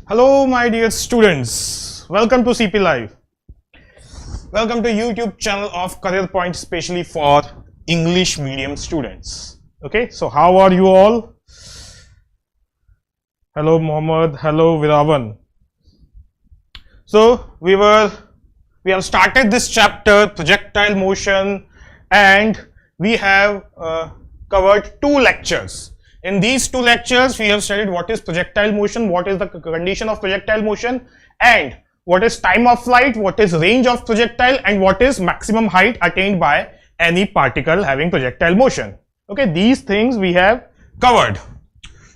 Hello my dear students, welcome to CP Live. Welcome to YouTube channel of Career Point specially for English medium students. Okay, so how are you all? Hello Mohammed, hello Viravan. So we have started this chapter, projectile motion, and we have covered two lectures. In these two lectures, we have studied what is projectile motion, what is the condition of projectile motion, and what is time of flight, what is range of projectile, and what is maximum height attained by any particle having projectile motion. Okay, these things we have covered.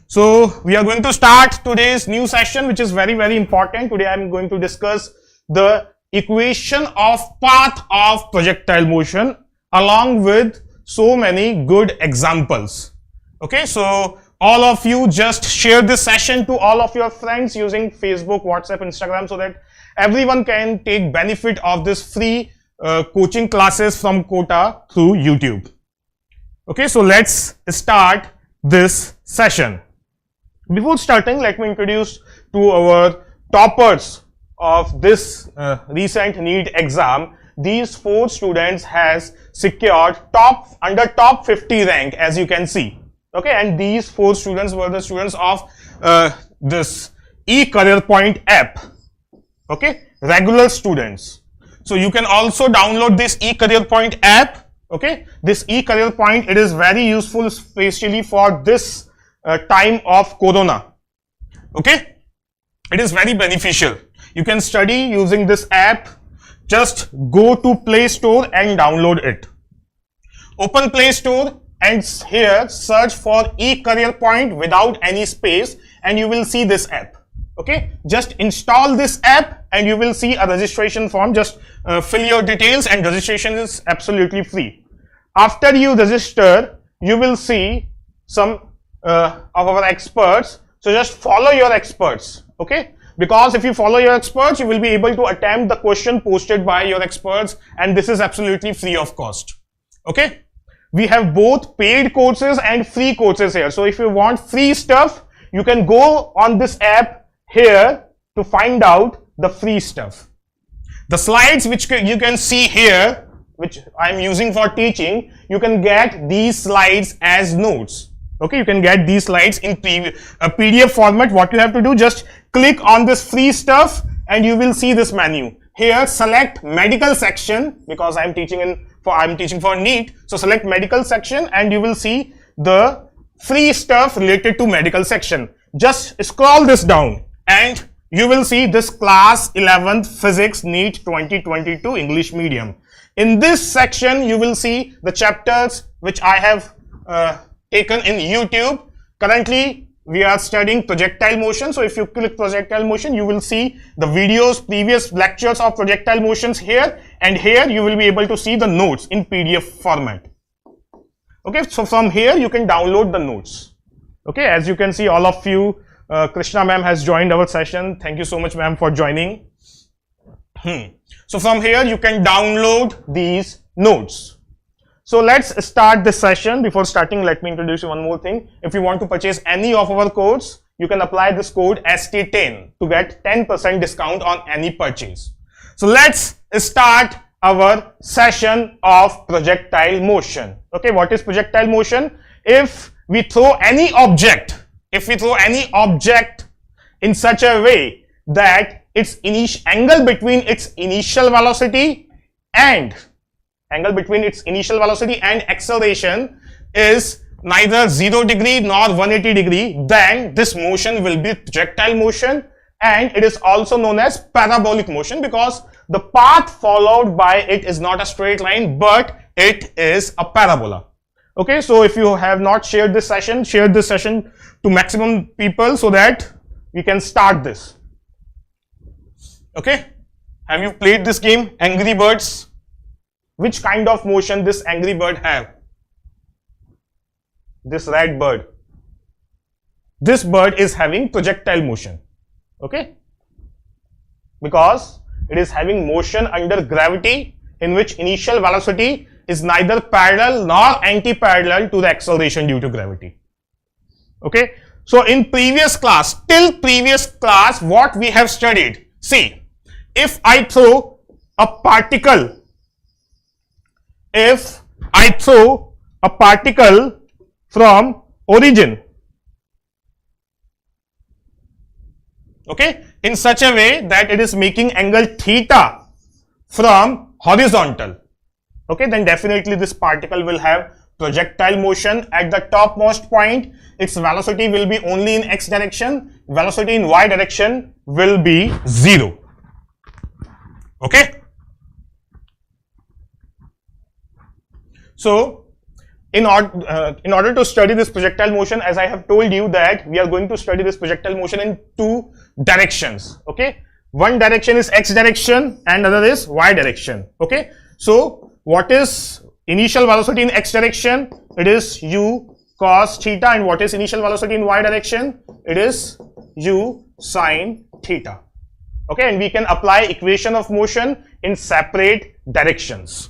So we are going to start today's new session, which is very, very important. Today I am going to discuss the equation of path of projectile motion along with so many good examples. Okay, so all of you just share this session to all of your friends using Facebook, WhatsApp, Instagram so that everyone can take benefit of this free coaching classes from Quota through YouTube. Okay, so let's start this session. Before starting, let me introduce to our toppers of this recent NEET exam. These four students has secured under top 50 rank, as you can see. Okay, and these four students were the students of this eCareerPoint app. Okay, regular students. So you can also download this eCareerPoint app. Okay, this eCareerPoint, it is very useful, especially for this time of Corona. Okay, it is very beneficial. You can study using this app. Just go to Play Store and download it. Open Play Store and here search for eCareerPoint without any space and you will see this app. Okay, just install this app and you will see a registration form. Just fill your details and registration is absolutely free. After you register, you will see some of our experts. So just follow your experts. Okay, because if you follow your experts, you will be able to attempt the question posted by your experts, and this is absolutely free of cost. Okay, we have both paid courses and free courses here. So if you want free stuff, you can go on this app here to find out the free stuff. The slides which you can see here, which I am using for teaching, you can get these slides as notes. Okay, you can get these slides in PDF format. What you have to do, just click on this free stuff and you will see this menu. Here select medical section, because I am teaching for NEET. So select medical section and you will see the free stuff related to medical section. Just scroll this down and you will see this class 11th physics NEET 2022 English medium. In this section you will see the chapters which I have taken in YouTube. Currently we are studying projectile motion. So if you click projectile motion, you will see the videos, previous lectures of projectile motions here, and here you will be able to see the notes in PDF format. Okay, so from here you can download the notes. Okay, as you can see, all of you, Krishna ma'am has joined our session. Thank you so much ma'am for joining. So from here you can download these notes. So let's start this session. Before starting, let me introduce you one more thing. If you want to purchase any of our codes, you can apply this code ST10 to get 10% discount on any purchase. So let's start our session of projectile motion. Okay, what is projectile motion? If we throw any object, in such a way that its angle between its initial velocity and acceleration is neither 0 degree nor 180 degree, then this motion will be projectile motion, and it is also known as parabolic motion because the path followed by it is not a straight line but it is a parabola. Okay, so if you have not shared this session, share this session to maximum people so that we can start this. Okay, have you played this game, Angry Birds? Which kind of motion this angry bird have? This red bird. This bird is having projectile motion. Okay? Because it is having motion under gravity in which initial velocity is neither parallel nor anti-parallel to the acceleration due to gravity. Okay? So in previous class, till previous class, what we have studied, see, if I throw a particle, if I throw a particle from origin, okay, in such a way that it is making angle theta from horizontal, okay, then definitely this particle will have projectile motion at the topmost point. Its velocity will be only in x direction, velocity in y direction will be 0, okay. So in order to study this projectile motion, as I have told you that we are going to study this projectile motion in two directions, okay. One direction is x direction and other is y direction, okay. So what is initial velocity in x direction? It is u cos theta, and what is initial velocity in y direction? It is u sin theta, okay. And we can apply equation of motion in separate directions.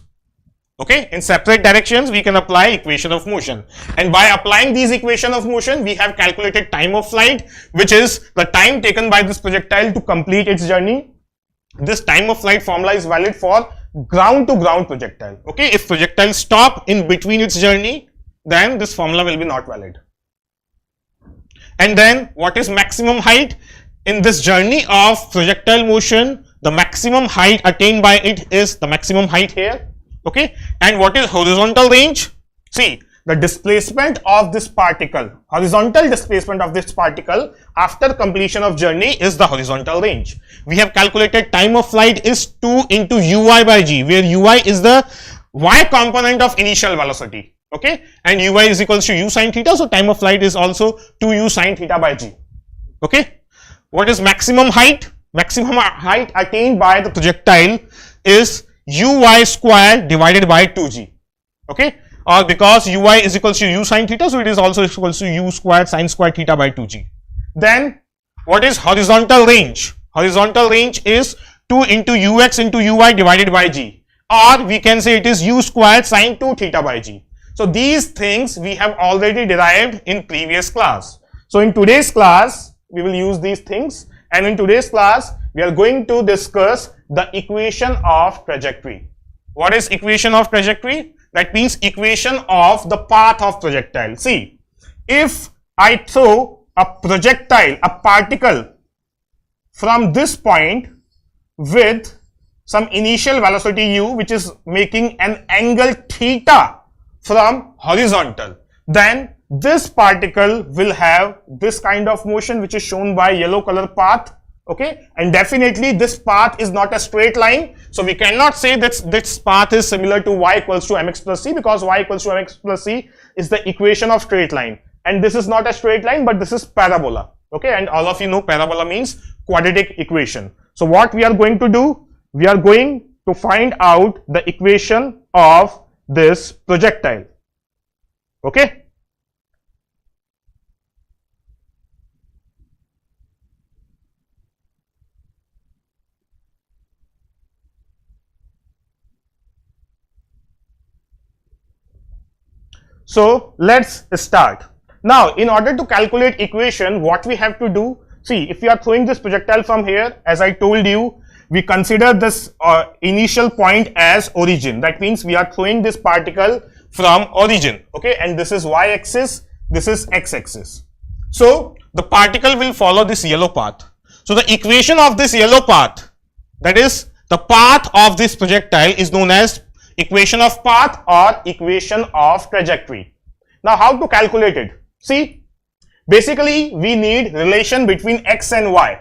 Okay, in separate directions we can apply equation of motion, and by applying these equation of motion we have calculated time of flight, which is the time taken by this projectile to complete its journey. This time of flight formula is valid for ground to ground projectile, okay. If projectile stop in between its journey, then this formula will be not valid. And then what is maximum height? In this journey of projectile motion, the maximum height attained by it is the maximum height here, okay. And what is horizontal range? See, the displacement of this particle, horizontal displacement of this particle after completion of journey is the horizontal range. We have calculated time of flight is 2 into ui by g, where ui is the y component of initial velocity, okay, and ui is equals to u sin theta, so time of flight is also 2u sin theta by g, okay. What is maximum height? Maximum height attained by the projectile is uy square divided by 2g, okay, or because ui is equals to u sin theta, so it is also equals to u squared sin squared theta by 2g. Then what is horizontal range? Horizontal range is 2 into ux into ui divided by g, or we can say it is u squared sin 2 theta by g. So these things we have already derived in previous class. So in today's class we will use these things, and in today's class we are going to discuss the equation of trajectory. What is equation of trajectory? That means equation of the path of projectile. See, if I throw a projectile, a particle from this point with some initial velocity u, which is making an angle theta from horizontal, then this particle will have this kind of motion, which is shown by yellow color path, okay. And definitely this path is not a straight line, so we cannot say that this path is similar to y equals to mx plus c, because y equals to mx plus c is the equation of straight line, and this is not a straight line but this is parabola, okay. And all of you know parabola means quadratic equation. So what we are going to do, we are going to find out the equation of this projectile, okay. So let's start. Now, in order to calculate equation, what we have to do, see, if we are throwing this projectile from here, as I told you, we consider this initial point as origin. That means we are throwing this particle from origin, okay, and this is y-axis, this is x-axis. So the particle will follow this yellow path. So the equation of this yellow path, that is the path of this projectile, is known as equation of path or equation of trajectory. Now how to calculate it? See, basically we need relation between x and y,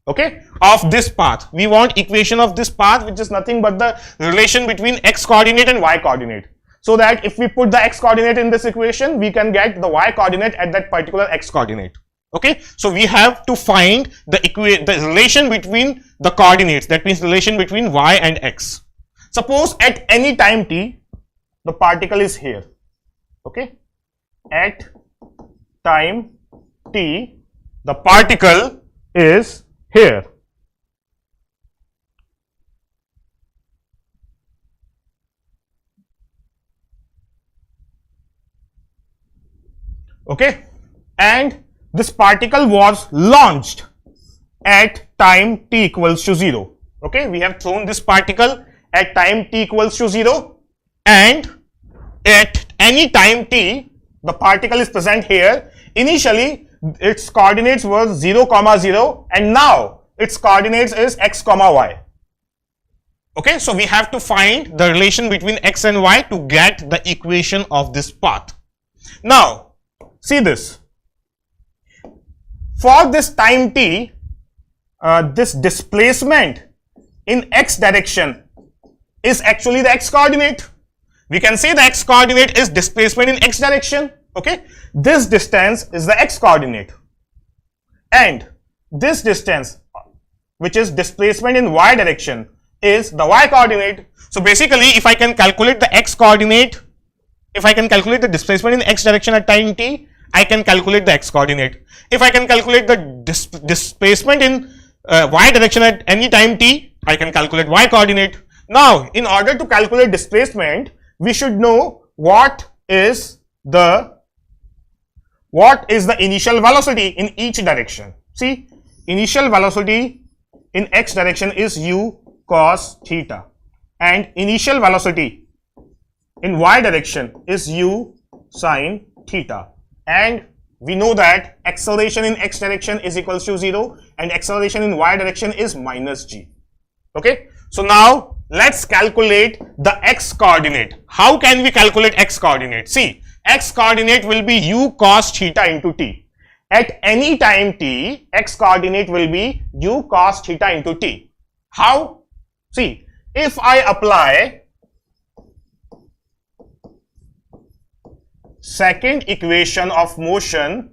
okay, of this path. We want equation of this path, which is nothing but the relation between x coordinate and y coordinate, so that if we put the x coordinate in this equation, we can get the y coordinate at that particular x coordinate, okay. So we have to find the relation between the coordinates, that means relation between y and x. Suppose at any time t, the particle is here, okay. At time t, the particle is here. Okay. and this particle was launched at time t equals to 0. Okay, we have thrown this particle at time t equals to 0, and at any time t the particle is present here. Initially its coordinates were 0, 0, and now its coordinates is x, y. Okay, so we have to find the relation between x and y to get the equation of this path. Now see this, for this time t, this displacement in x direction is actually the x coordinate. We can say the x coordinate is displacement in x direction. Okay, this distance is the x coordinate, and this distance, which is displacement in y direction, is the y coordinate. So basically, if I can calculate the x coordinate, if I can calculate the displacement in x direction at time t, I can calculate the x coordinate. If I can calculate the displacement in y direction at any time t, I can calculate y coordinate. Now, in order to calculate displacement, we should know what is the initial velocity in each direction. See, initial velocity in x direction is u cos theta, and initial velocity in y direction is u sin theta, and we know that acceleration in x direction is equals to 0 and acceleration in y direction is minus g. Okay, so now let's calculate the x coordinate. How can we calculate x coordinate? See, x coordinate will be u cos theta into t. At any time t, x coordinate will be u cos theta into t. How? See, if I apply second equation of motion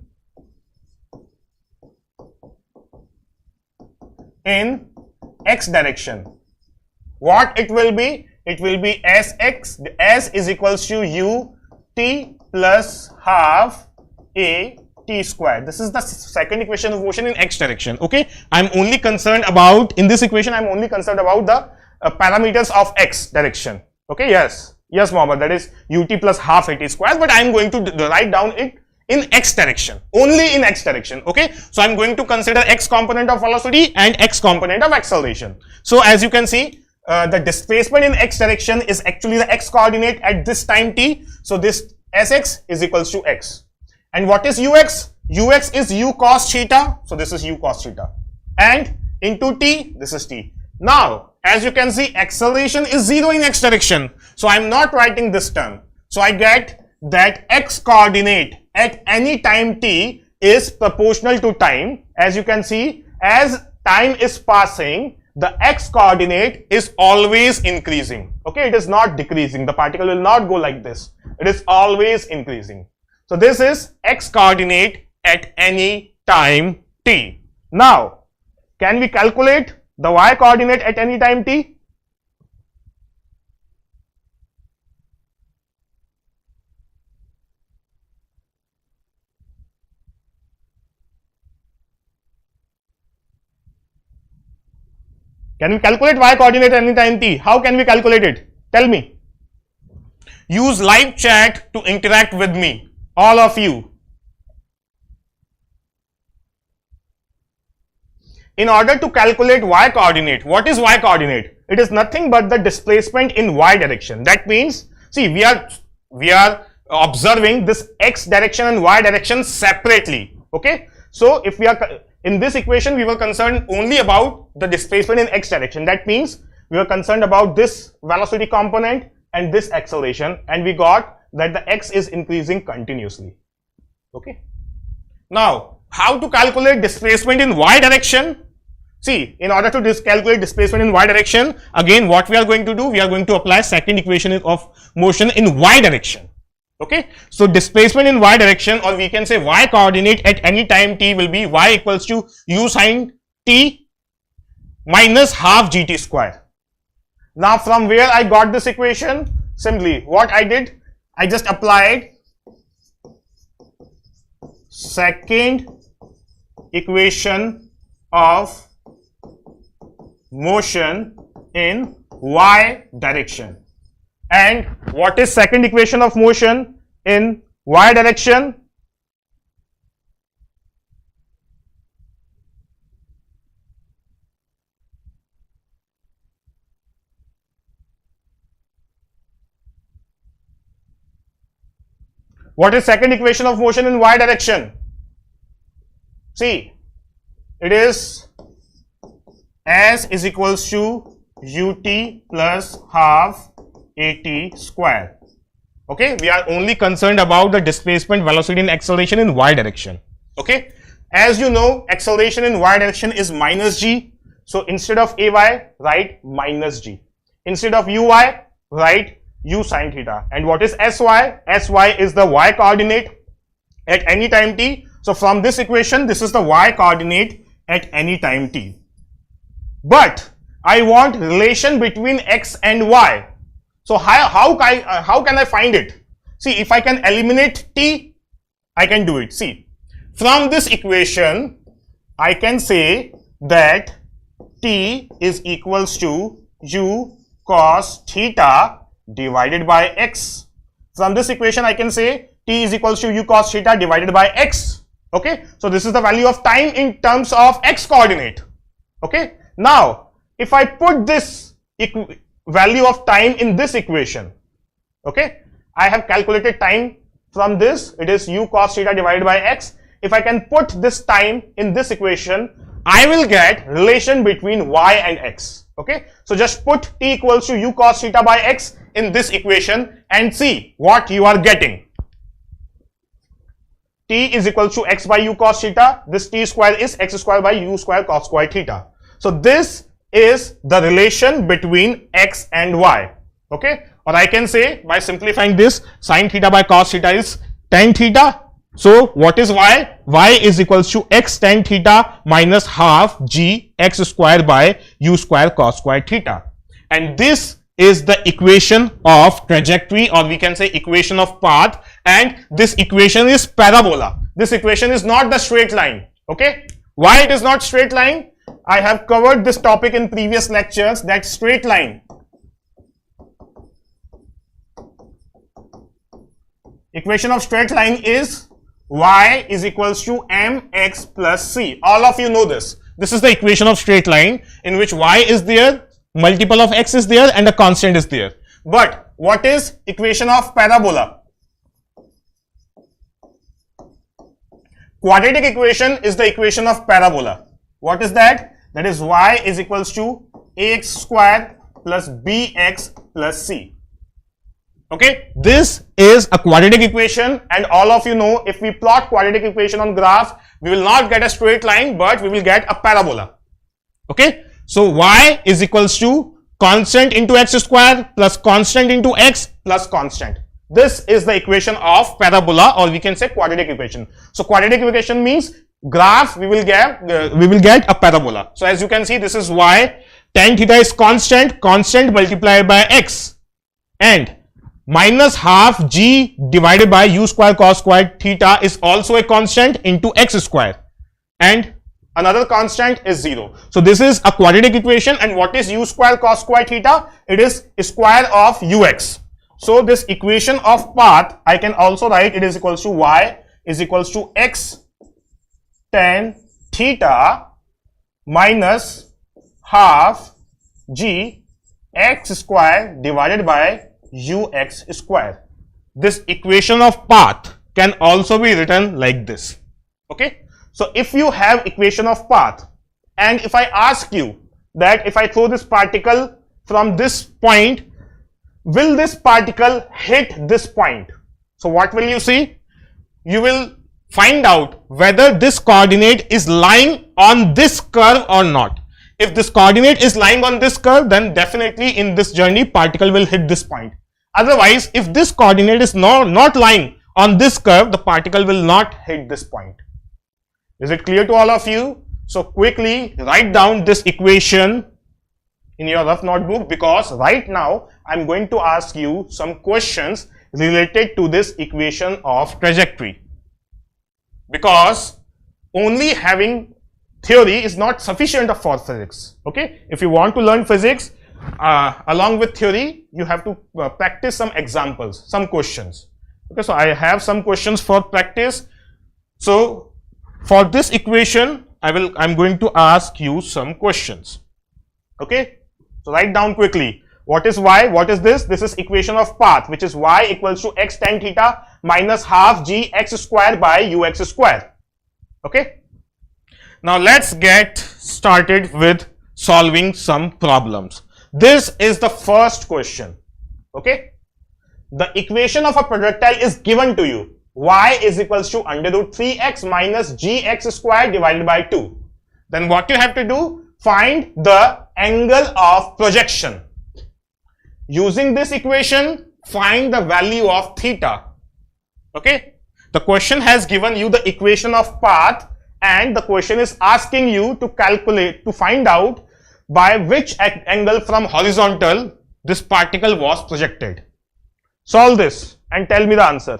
in x direction, what it will be? It will be sx, s is equals to u t plus half a t square. This is the second equation of motion in x direction. Okay, I'm only concerned about, in this equation I'm only concerned about the parameters of x direction. Okay, yes, Mohammed, that is ut plus half a t square, but I'm going to write down it in x direction, only in x direction. Okay, so I'm going to consider x component of velocity and x component of acceleration. So as you can see, the displacement in x direction is actually the x coordinate at this time t. So this sx is equals to x. And what is ux? Ux is u cos theta. So this is u cos theta. And into t, this is t. Now, as you can see, acceleration is 0 in x direction. So I'm not writing this term. So I get that x coordinate at any time t is proportional to time. As you can see, as time is passing, the x coordinate is always increasing. Okay, it is not decreasing. The particle will not go like this. It is always increasing. So this is x coordinate at any time t. Now, can we calculate the y coordinate at any time t? Can we calculate y coordinate at any time t? How can we calculate it? Tell me. Use live chat to interact with me, all of you. In order to calculate y coordinate, what is y coordinate? It is nothing but the displacement in y direction. That means, see, we are observing this x direction and y direction separately. Okay, so if we are in this equation, we were concerned only about the displacement in x direction. That means we were concerned about this velocity component and this acceleration, and we got that the x is increasing continuously. Okay, now how to calculate displacement in y direction? See, in order to calculate displacement in y direction, again what we are going to do, we are going to apply second equation of motion in y direction. Okay, so displacement in y direction, or we can say y coordinate at any time t, will be y equals to u sin t minus half gt square. Now from where I got this equation? Simply what I did, I just applied second equation of motion in y direction. And what is second equation of motion in y direction? What is second equation of motion in y direction? See, it is s is equals to ut plus half at square. Okay, we are only concerned about the displacement, velocity and acceleration in y direction. Okay, as you know, acceleration in y direction is minus g. So instead of ay, write minus g. Instead of uy, write u sine theta. And what is sy? Sy is the y coordinate at any time t. So from this equation, this is the y coordinate at any time t. But I want relation between x and y. So how can I find it? See, if I can eliminate t, I can do it. See, from this equation, I can say that t is equals to u cos theta divided by x. From this equation, I can say t is equals to u cos theta divided by x. Okay, so this is the value of time in terms of x coordinate. Okay, now if I put this value of time in this equation, okay, I have calculated time from this, it is u cos theta divided by x. If I can put this time in this equation, I will get relation between y and x. Okay, so just put t equals to u cos theta by x in this equation and see what you are getting. T is equal to x by u cos theta. This t square is x square by u square cos square theta. So this is the relation between x and y. Okay, or I can say by simplifying this, sine theta by cos theta is tan theta. So what is y? Y is equals to x tan theta minus half g x square by u square cos square theta. And this is the equation of trajectory, or we can say equation of path, and this equation is parabola. This equation is not the straight line. Okay, why it is not straight line? I have covered this topic in previous lectures, that straight line. Equation of straight line is y is equals to mx plus c. All of you know this. This is the equation of straight line in which y is there, multiple of x is there, and a constant is there. But what is equation of parabola? Quadratic equation is the equation of parabola. What is that? That is y is equals to ax square plus bx plus c. Okay, this is a quadratic equation, and all of you know, if we plot quadratic equation on graph, we will not get a straight line, but we will get a parabola. Okay, so y is equals to constant into x square plus constant into x plus constant. This is the equation of parabola, or we can say quadratic equation. So quadratic equation means graph we will get a parabola. So as you can see, this is y, tan theta is constant multiplied by x, and minus half g divided by u square cos square theta is also a constant into x square, and another constant is 0. So this is a quadratic equation. And what is u square cos square theta? It is square of ux. So this equation of path, I can also write it is equals to y is equals to x tan theta minus half g x square divided by ux square. This equation of path can also be written like this. Okay, so if you have equation of path, and if I ask you that if I throw this particle from this point, will this particle hit this point? So what will you see? You will find out whether this coordinate is lying on this curve or not. If this coordinate is lying on this curve, then definitely in this journey particle will hit this point. Otherwise, if this coordinate is not lying on this curve, the particle will not hit this point. Is it clear to all of you? So quickly write down this equation in your rough notebook, because right now I'm going to ask you some questions related to this equation of trajectory. Because only having theory is not sufficient for physics. Okay, if you want to learn physics along with theory, you have to practice some examples, some questions. Okay, so I have some questions for practice. So for this equation, I'm going to ask you some questions. Okay, so write down quickly. What is y? What is this? This is equation of path, which is y equals to x tan theta minus half g x square by ux square. Okay. Now let's get started with solving some problems. This is the first question. Okay. The equation of a projectile is given to you. Y is equals to under root 3x minus gx square divided by 2. Then what you have to do? Find the angle of projection. Using this equation, find the value of theta. Okay. The question has given you the equation of path, and the question is asking you to calculate, to find out by which angle from horizontal this particle was projected. Solve this and tell me the answer.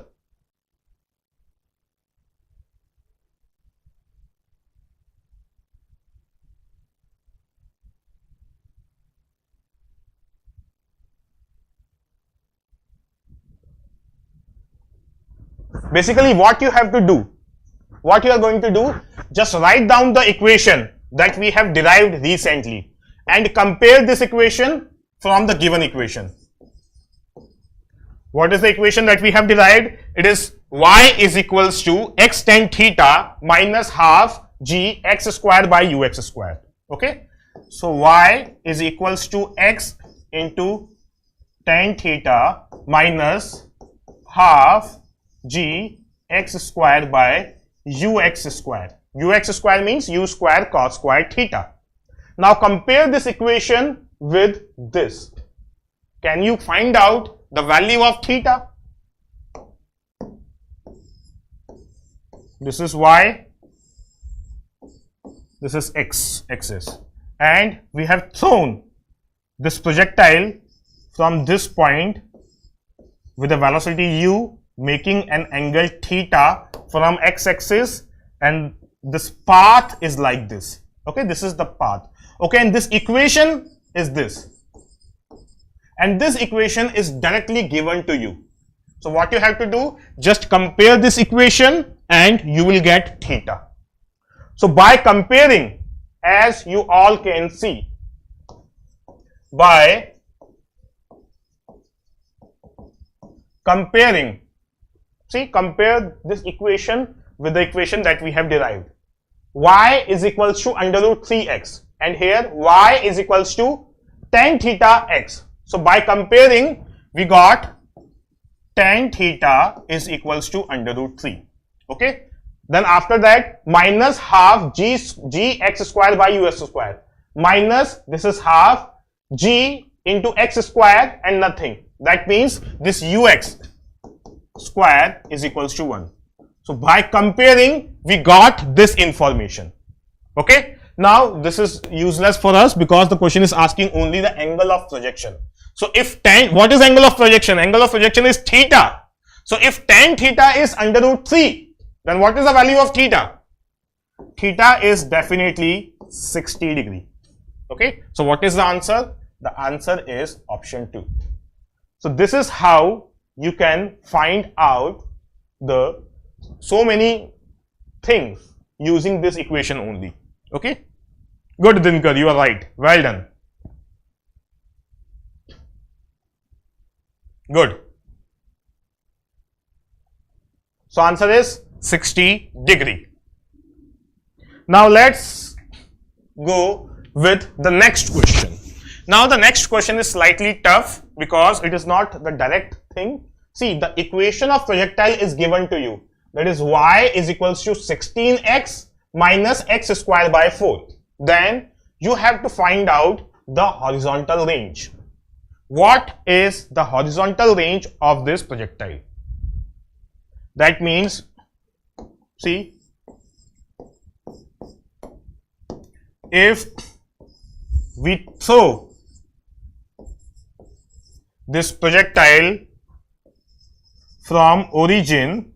Basically, what you have to do, what you are going to do, just write down the equation that we have derived recently and compare this equation from the given equation. What is the equation that we have derived? It is y is equals to x tan theta minus half g x square by ux square. Okay. So y is equals to x into tan theta minus half g x square by ux square. Ux square means u square cos square theta. Now compare this equation with this. Can you find out the value of theta? This is y, this is x axis, and we have thrown this projectile from this point with a velocity u, making an angle theta from x axis, and this path is like this. Okay, this is the path. Okay, and this equation is this, and this equation is directly given to you. So what you have to do, just compare this equation and you will get theta. So by comparing, as you all can see, by comparing, see, compare this equation with the equation that we have derived. Y is equals to under root 3x, and here y is equals to tan theta x. So by comparing, we got tan theta is equals to under root 3. Okay. Then after that, minus half g x square by us square, minus this is half g into x square and nothing. That means this ux square is equals to 1. So by comparing, we got this information. Okay. Now this is useless for us because the question is asking only the angle of projection. So if tan, what is angle of projection? Angle of projection is theta. So if tan theta is under root 3, then what is the value of theta? Theta is definitely 60 degree. Okay. So what is the answer? The answer is option 2. So this is how you can find out the so many things using this equation only. Okay. Good, Dinkar, you are right. Well done. Good. So answer is 60 degree. Now let's go with the next question. Now the next question is slightly tough because it is not the direct thing. See, the equation of projectile is given to you. That is y is equals to 16x minus x square by 4. Then you have to find out the horizontal range. What is the horizontal range of this projectile? That means, see, if we throw this projectile from origin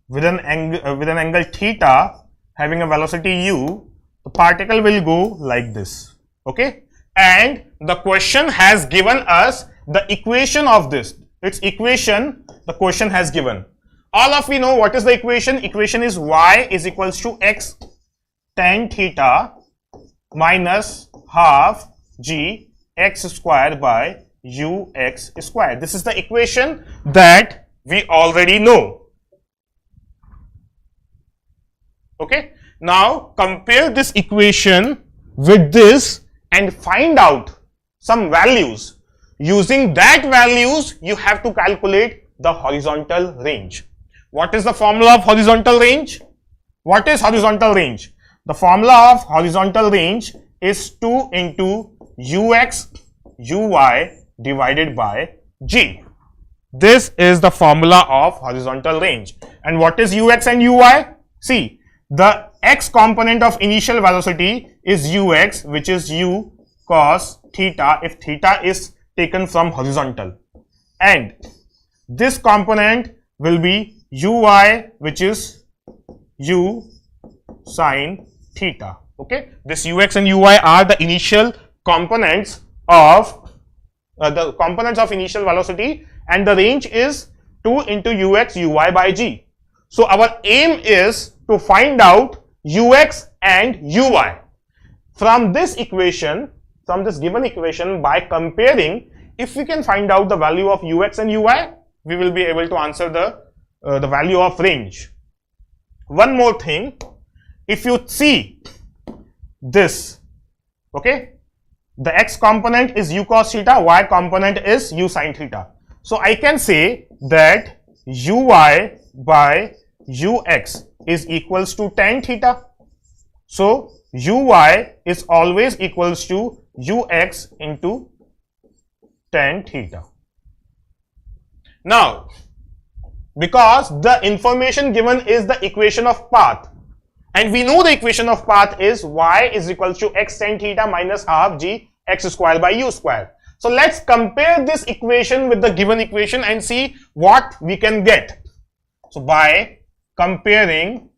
with an angle theta having a velocity u, the particle will go like this. Okay. And the question has given us the equation of this. Its equation, the question has given. All of we know what is the equation. Equation is y is equals to x tan theta minus half g x square by ux square. This is the equation that we already know. Okay, now compare this equation with this and find out some values. Using that values, you have to calculate the horizontal range. What is the formula of horizontal range? What is horizontal range? The formula of horizontal range is 2 into ux uy divided by g. This is the formula of horizontal range. And what is ux and uy? See, the x component of initial velocity is ux, which is u cos theta if theta is taken from horizontal, and this component will be uy, which is u sin theta. Okay, this ux and uy are the initial components of initial velocity, and the range is 2 into ux uy by g. So our aim is to find out ux and uy from this equation, from this given equation. By comparing, if we can find out the value of ux and uy, we will be able to answer the value of range. One more thing, if you see this, okay, the x component is u cos theta, y component is u sin theta. So I can say that uy by ux is equals to tan theta. So uy is always equals to ux into tan theta. Now, because the information given is the equation of path, and we know the equation of path is y is equals to x tan theta minus half g x square by u square. So let's compare this equation with the given equation and see what we can get. So by comparing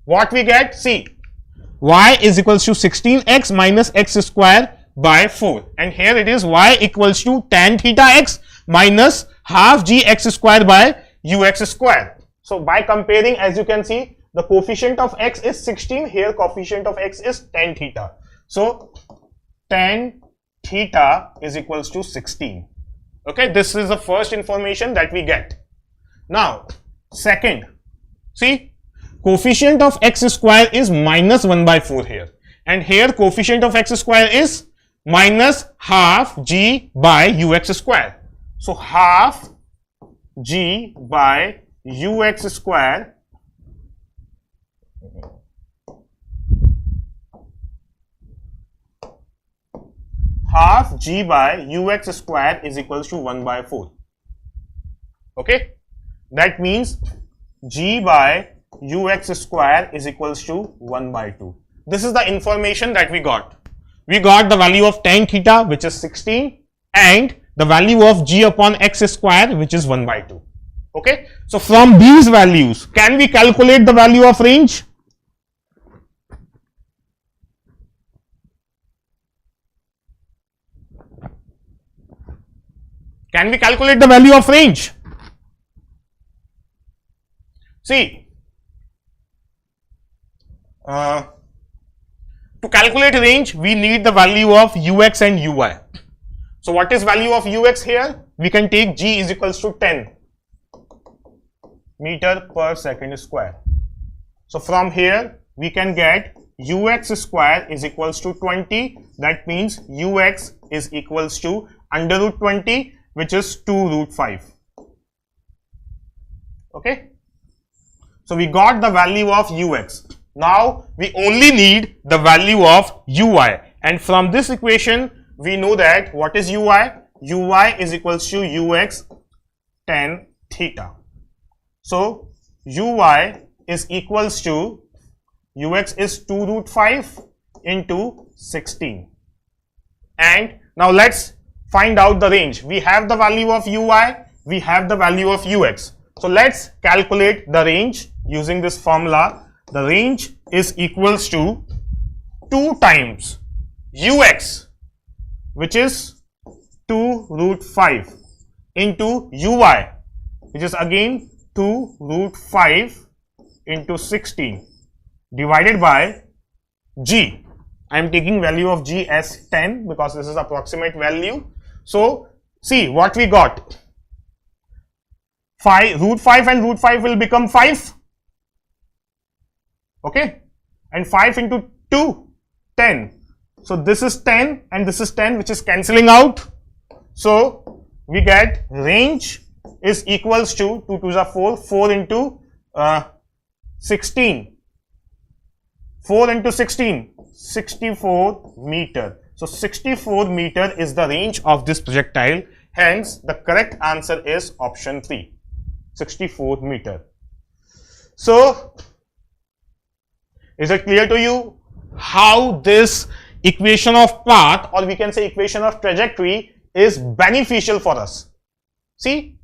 what we get, see, y is equals to 16x minus x square by 4, and here it is y equals to tan theta x minus half g x square by ux square. So by comparing, as you can see, the coefficient of x is 16, here coefficient of x is tan theta. So tan theta is equals to 16. Okay, this is the first information that we get. Now second, see, coefficient of x square is minus 1 by 4 here, and here coefficient of x square is minus half g by ux square. So half g by ux square is equals to 1 by 4. Okay, that means g by ux square is equals to 1 by 2. This is the information that we got. We got the value of tan theta, which is 16, and the value of g upon x square, which is 1 by 2. Okay, so from these values, can we calculate the value of range? Can we calculate the value of range? See, to calculate range, we need the value of ux and uy. So what is value of ux here? We can take g is equals to 10 meter per second square. So from here we can get ux square is equals to 20. That means ux is equals to under root 20, which is 2 root 5. Okay, so we got the value of ux. Now we only need the value of uy, and from this equation we know that what is uy? Uy is equals to ux tan theta. So uy is equals to, ux is 2 root 5 into 16, and now let's find out the range. We have the value of uy, we have the value of ux. So let's calculate the range using this formula. The range is equals to 2 times ux, which is 2 root 5, into uy, which is again 2 root 5 into 16, divided by g. I am taking value of g as 10 because this is approximate value. So see what we got. Root 5 and root 5 will become 5. Okay, and 5 into 2, 10. So this is 10 and this is 10, which is cancelling out. So we get range is equals to 2 2s are 4, 4 into 16. 4 into 16, 64 meter. So 64 meter is the range of this projectile. Hence, the correct answer is option 3, 64 meter. So, is it clear to you how this equation of path, or we can say equation of trajectory, is beneficial for us? See,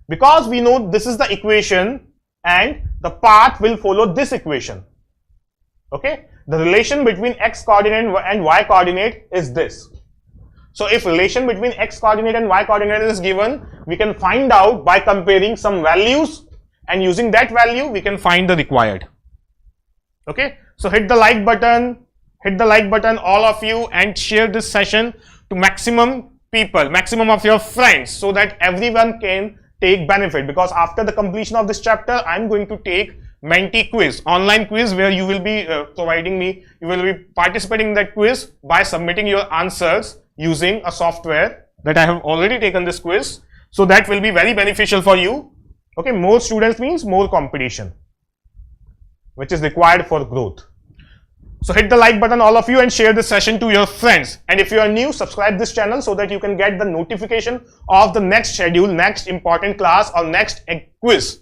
because we know this is the equation and the path will follow this equation. Okay, the relation between x coordinate and y coordinate is this. So if relation between x coordinate and y coordinate is given, we can find out by comparing some values, and using that value we can find the required. Okay, so hit the like button all of you, and share this session to maximum people, maximum of your friends, so that everyone can take benefit. Because after the completion of this chapter, I am going to take Menti quiz, online quiz, where you will be you will be participating in that quiz by submitting your answers using a software that I have already taken this quiz. So that will be very beneficial for you. Okay, more students means more competition, which is required for growth. So hit the like button all of you and share this session to your friends. And if you are new, subscribe this channel so that you can get the notification of the next schedule, next important class or next quiz.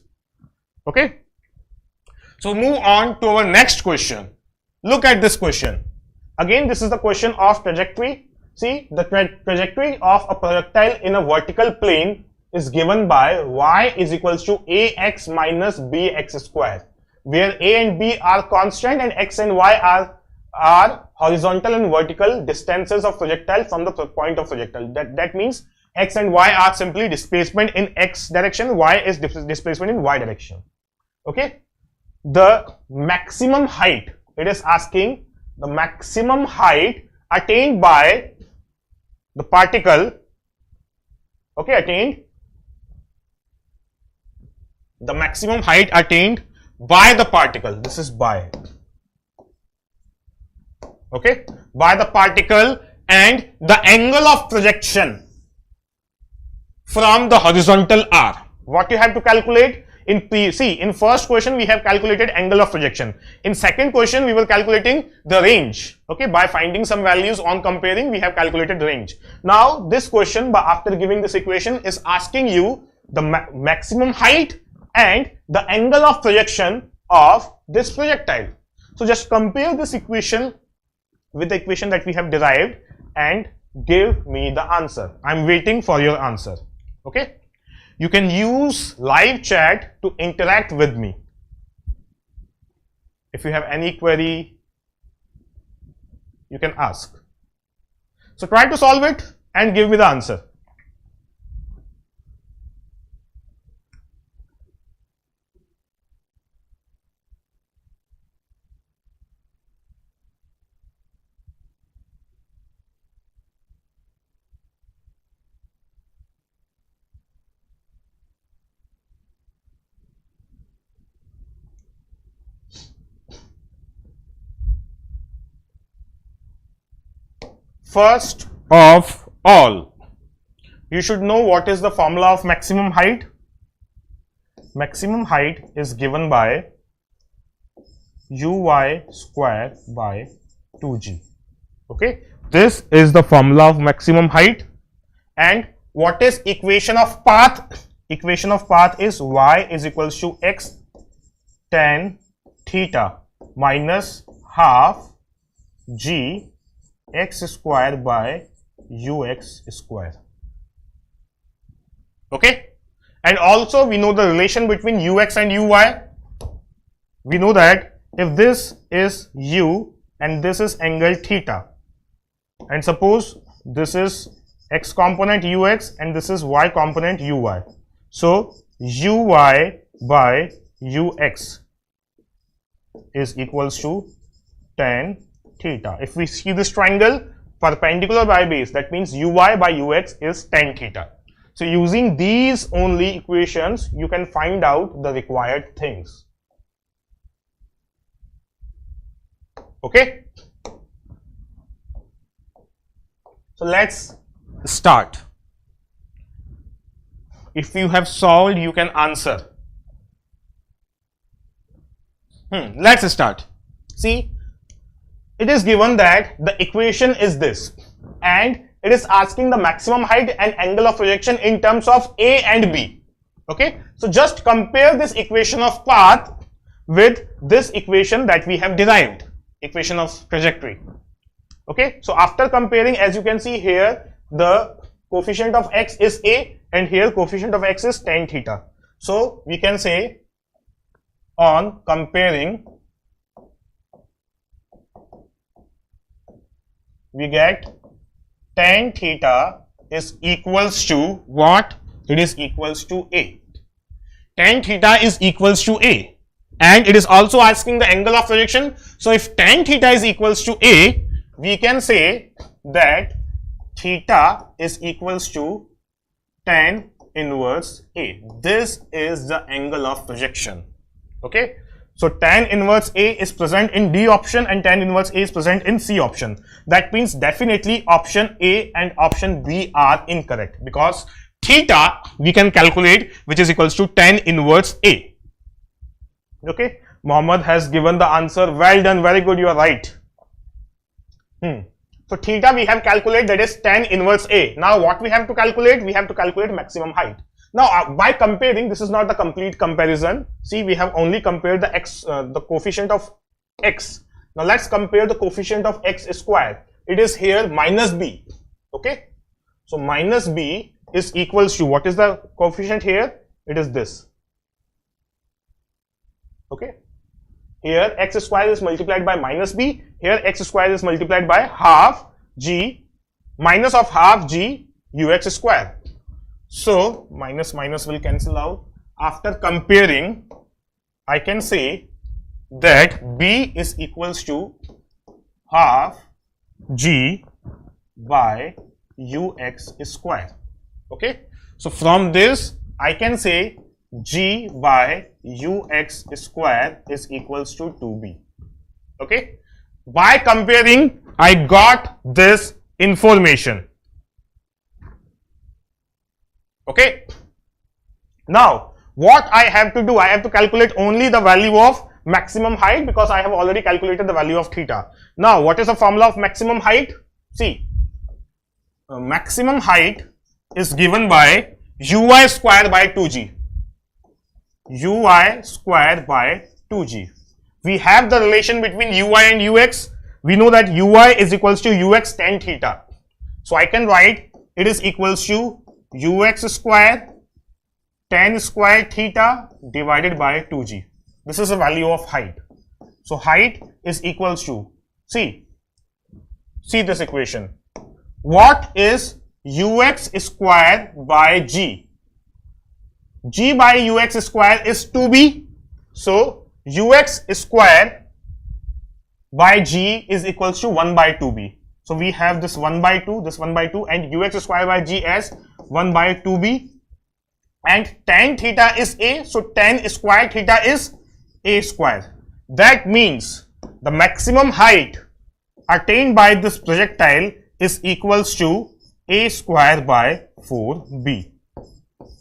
Okay. So move on to our next question. Look at this question. Again, this is the question of trajectory. See, the trajectory of a projectile in a vertical plane is given by y is equals to ax minus bx square, where a and b are constant and x and y are horizontal and vertical distances of projectile from the point of projectile. That means x and y are simply displacement in x direction, y is displacement in y direction. Okay. The maximum height, it is asking the maximum height attained by the particle. Okay, the maximum height attained by the particle. This is by. Okay, by the particle, and the angle of projection from the horizontal r. What you have to calculate? In first question we have calculated angle of projection. In second question we were calculating the range. Okay, by finding some values on comparing, we have calculated the range. Now this question, after giving this equation, is asking you the maximum height and the angle of projection of this projectile. So just compare this equation with the equation that we have derived and give me the answer. I am waiting for your answer. Okay. You can use live chat to interact with me. If you have any query, you can ask. So try to solve it and give me the answer. First of all, you should know what is the formula of maximum height. Maximum height is given by uy square by 2g. Okay, this is the formula of maximum height. And what is equation of path? Equation of path is y is equals to x tan theta minus half g x square by ux square. Okay, and also we know the relation between ux and uy. We know that if this is u and this is angle theta, and suppose this is x component ux and this is y component uy, so uy by ux is equals to tan theta. If we see this triangle perpendicular by base, that means uy by ux is tan theta. So using these only equations, you can find out the required things. Okay. So let's start. If you have solved, you can answer. Let's start. See, it is given that the equation is this, and it is asking the maximum height and angle of projection in terms of A and B. Okay, so just compare this equation of path with this equation that we have derived, equation of trajectory. Okay, so after comparing, as you can see here, the coefficient of x is A and here coefficient of x is tan theta. So we can say on comparing, we get tan theta is equals to what? It is equals to A. Tan theta is equals to A, and it is also asking the angle of projection. So if tan theta is equals to A, we can say that theta is equals to tan inverse A. This is the angle of projection. Okay, so tan inverse A is present in D option and tan inverse A is present in C option. That means definitely option A and option B are incorrect, because theta we can calculate, which is equals to tan inverse A. Okay, Mohammed has given the answer. Well done, very good, you are right. So theta we have calculated, that is tan inverse A. Now what we have to calculate? We have to calculate maximum height. Now by comparing, this is not the complete comparison. See, we have only compared the x, the coefficient of x. Now let's compare the coefficient of x square. It is here minus b. Okay, so minus b is equals to, what is the coefficient here? It is this. Okay, here x square is multiplied by minus b. Here x square is multiplied by half g minus of half g ux square. So minus minus will cancel out. After comparing, I can say that b is equals to half g by ux square. Okay, so from this I can say g by ux square is equals to 2b. Okay, by comparing I got this information. Okay, now what I have to do, I have to calculate only the value of maximum height, because I have already calculated the value of theta. Now what is the formula of maximum height? See, maximum height is given by uy square by 2g. uy square by 2g. We have the relation between uy and ux. We know that uy is equals to ux tan theta. So I can write it is equals to ux square tan square theta divided by 2g. This is the value of height. So height is equals to, see this equation. What is ux square by g? G by ux square is 2b. So ux square by g is equals to 1 by 2b. So we have this 1 by 2, this 1 by 2, and ux square by g as 1 by 2b. And tan theta is a, so tan square theta is a square. That means the maximum height attained by this projectile is equals to a square by 4b.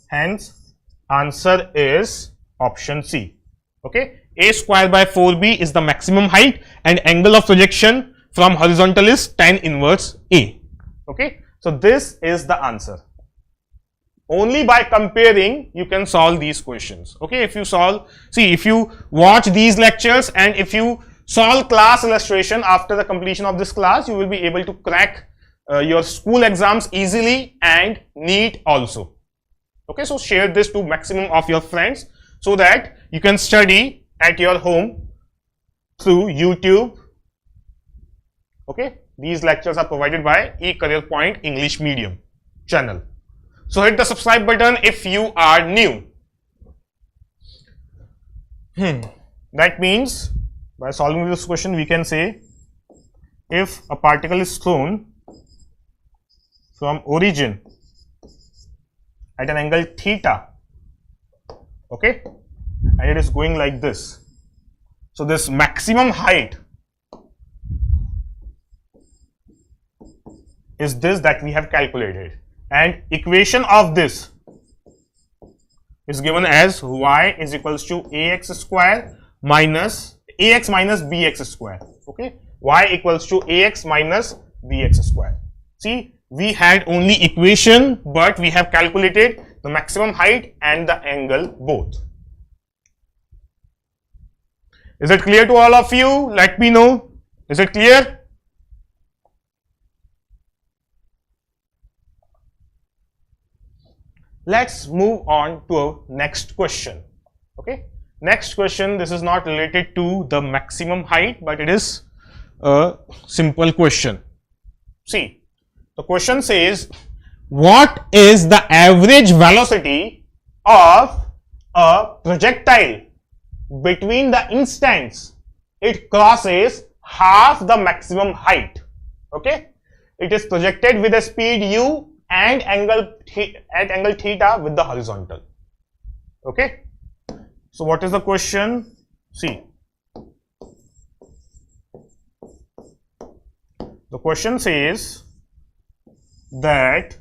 Hence answer is option C. Okay, a square by 4b is the maximum height, and angle of projection from horizontal is tan inverse A. Okay, so this is the answer. Only by comparing you can solve these questions. Okay, if you solve, see, if you watch these lectures and if you solve class illustration after the completion of this class, you will be able to crack your school exams easily and NEET also. Okay, so share this to maximum of your friends so that you can study at your home through YouTube. Okay, these lectures are provided by eCareerPoint-English medium channel. So hit the subscribe button if you are new. That means by solving this question we can say if a particle is thrown from origin at an angle theta, okay, and it is going like this. So this maximum height is this that we have calculated, and equation of this is given as y is equals to ax square minus ax minus bx square. Okay, y equals to ax minus bx square. See, we had only equation, but we have calculated the maximum height and the angle both. Is it clear to all of you? Let me know. Is it clear? Let's move on to our next question. Okay, next question. This is not related to the maximum height, but it is a simple question. See, the question says, what is the average velocity of a projectile between the instants it crosses half the maximum height? Okay, it is projected with a speed u and angle theta with the horizontal. Okay, so what is the question? See, the question says that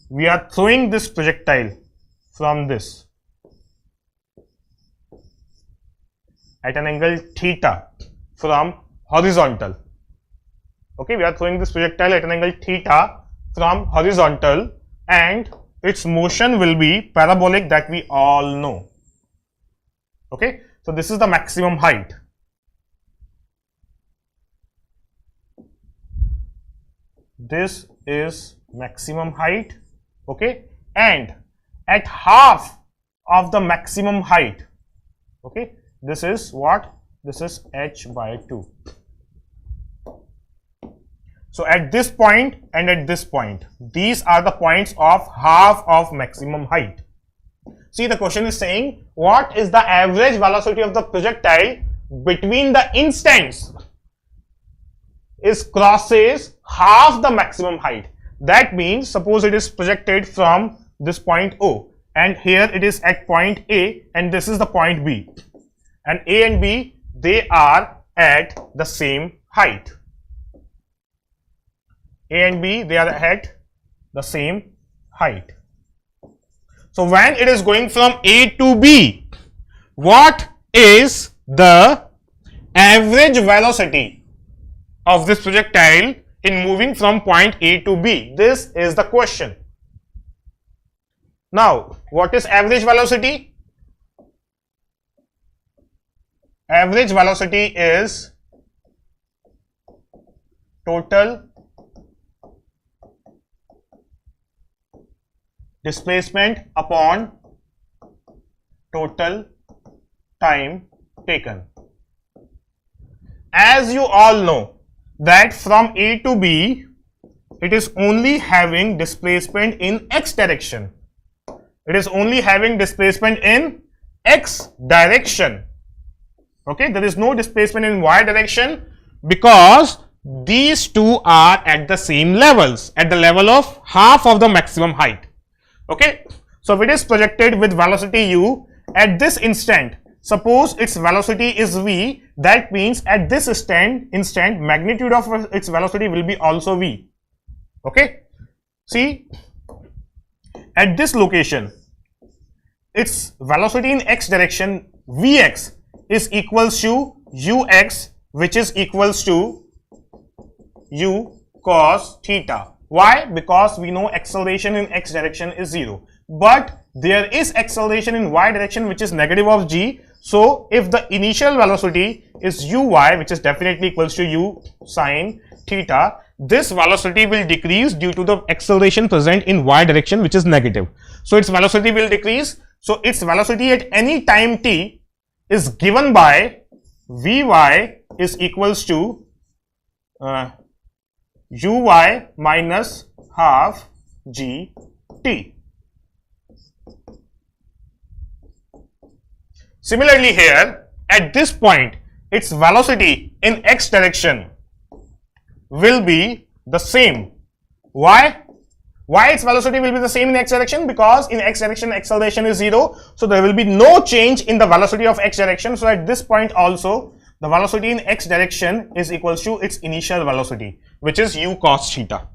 we are throwing this projectile from this at an angle theta from horizontal. Okay, we are throwing this projectile at an angle theta from horizontal, and its motion will be parabolic, that we all know. Okay, so this is the maximum height. This is maximum height. Okay, and at half of the maximum height, okay, this is what? This is h by 2. So at this point and at this point, these are the points of half of maximum height. See, the question is saying, what is the average velocity of the projectile between the instants it crosses half the maximum height? That means, suppose it is projected from this point O, and here it is at point A, and this is the point B, and A and B, they are at the same height. A and B, they are at the same height. So when it is going from A to B, what is the average velocity of this projectile in moving from point A to B? This is the question. Now, what is average velocity? Average velocity is total displacement upon total time taken. As you all know that from A to B, it is only having displacement in x direction. It is only having displacement in x direction. Okay, there is no displacement in y direction because these two are at the same levels, at the level of half of the maximum height. Okay, so if it is projected with velocity u at this instant, suppose its velocity is v, that means at this instant magnitude of its velocity will be also v. Okay, see, at this location its velocity in x direction vx is equals to ux, which is equals to u cos theta. Why? Because we know acceleration in x direction is 0, but there is acceleration in y direction which is negative of g. So if the initial velocity is uy, which is definitely equals to u sine theta, this velocity will decrease due to the acceleration present in y direction, which is negative. So its velocity will decrease. So its velocity at any time t is given by vy is equals to uy minus half gt. Similarly here, at this point, its velocity in x direction will be the same. Why? Why its velocity will be the same in x direction? Because in x direction acceleration is 0, so there will be no change in the velocity of x direction. So at this point also the velocity in x direction is equals to its initial velocity, which is u cos theta.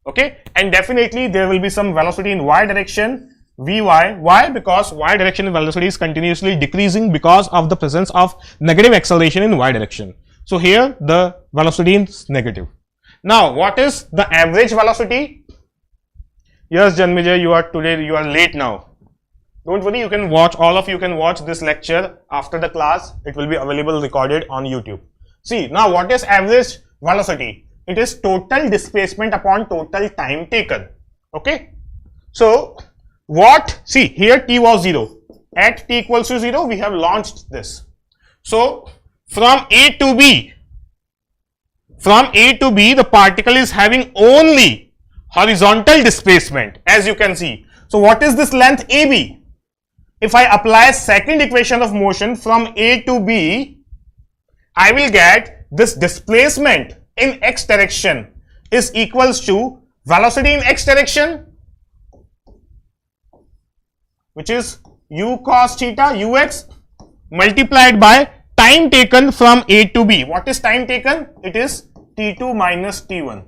Okay, and definitely there will be some velocity in y direction, vy. Why? Because y direction velocity is continuously decreasing because of the presence of negative acceleration in y direction. So here the velocity is negative. Now what is the average velocity? Yes, Janmijay, you are late now. Don't worry, you can watch, all of you can watch this lecture after the class. It will be available recorded on YouTube. See, now what is average velocity? It is total displacement upon total time taken. Okay. So what, see here t was 0. At t equals to 0, we have launched this. So from A to B, the particle is having only horizontal displacement, as you can see. So what is this length AB? If I apply second equation of motion from A to B, I will get this displacement in x direction is equals to velocity in x direction, which is u cos theta ux, multiplied by time taken from A to B. What is time taken? It is t2 minus t1.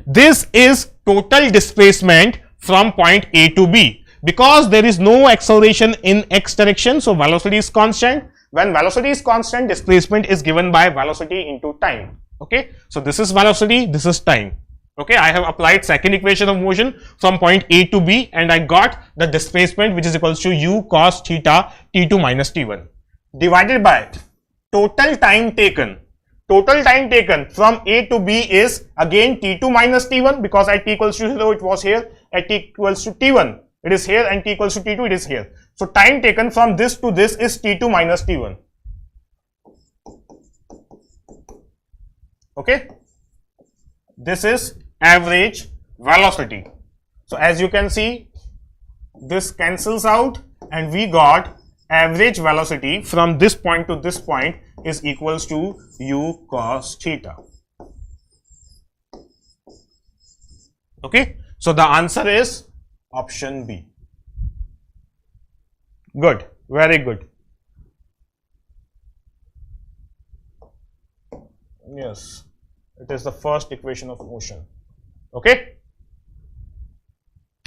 This is total displacement from point A to B. Because there is no acceleration in x direction, so velocity is constant. When velocity is constant, displacement is given by velocity into time. Okay, so this is velocity, this is time. Okay, I have applied second equation of motion from point A to B and I got the displacement, which is equals to u cos theta t2 minus t1 divided by total time taken. Total time taken from A to B is again t2 minus t1, because at t equals to 0 it was here, at t equals to t1 it is here, and t equals to t2 it is here. So time taken from this to this is t2 minus t1. Okay, this is average velocity. So as you can see, this cancels out and we got average velocity from this point to this point is equals to u cos theta. Okay, so the answer is option B. Good, very good. Yes, it is the first equation of motion. Okay,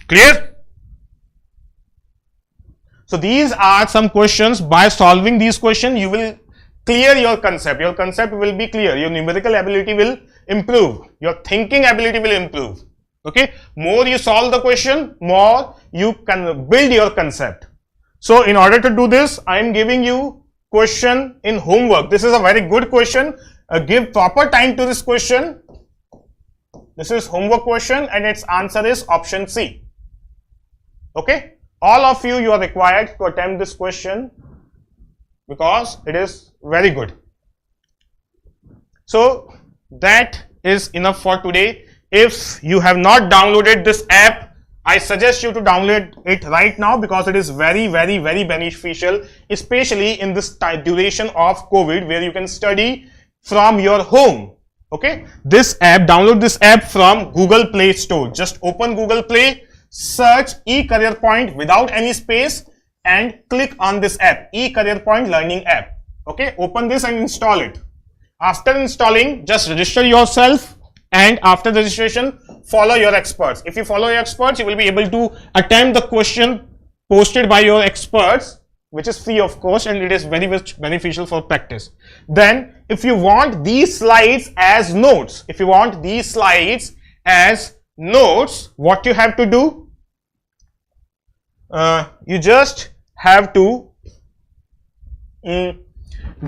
clear? So these are some questions. By solving these questions, you will clear your concept. Your concept will be clear. Your numerical ability will improve. Your thinking ability will improve. Okay, more you solve the question, more you can build your concept. So in order to do this, I am giving you question in homework. This is a very good question. Give proper time to this question. This is homework question and its answer is option C. Okay, all of you are required to attempt this question because it is very good. So that is enough for today. If you have not downloaded this app, I suggest you to download it right now because it is very beneficial, especially in this duration of COVID where you can study from your home. Okay, this app, download this app from Google Play Store. Just open Google Play, search eCareerPoint without any space and click on this app, eCareerPoint Learning App. Okay, open this and install it. After installing, just register yourself, and after the registration, follow your experts. If you follow your experts, you will be able to attempt the question posted by your experts, which is free of course, and it is very much beneficial for practice. Then if you want these slides as notes, what you have to do, you just have to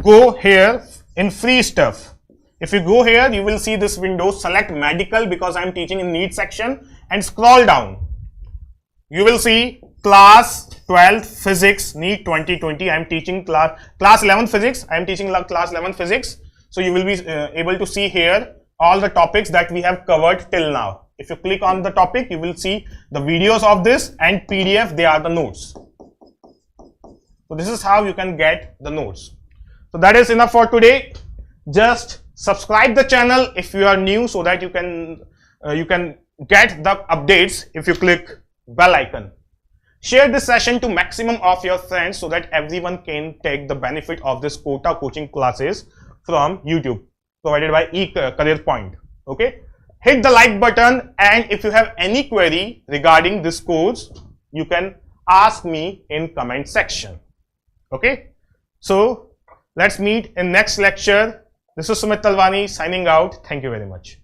go here in free stuff. If you go here, you will see this window, select medical because I am teaching in NEET section, and scroll down. You will see class 12 physics NEET 2020. I am teaching class 11 physics. I am teaching class 11 physics. So you will be able to see here all the topics that we have covered till now. If you click on the topic, you will see the videos of this and PDF. They are the notes. So this is how you can get the notes. So that is enough for today. Just Subscribe the channel if you are new, so that you can get the updates if you click bell icon. Share this session to maximum of your friends so that everyone can take the benefit of this quota coaching classes from YouTube provided by eCareerPoint. Okay, hit the like button, and if you have any query regarding this course, you can ask me in comment section. Okay, so let's meet in next lecture. This is Sumit Talwani signing out. Thank you very much.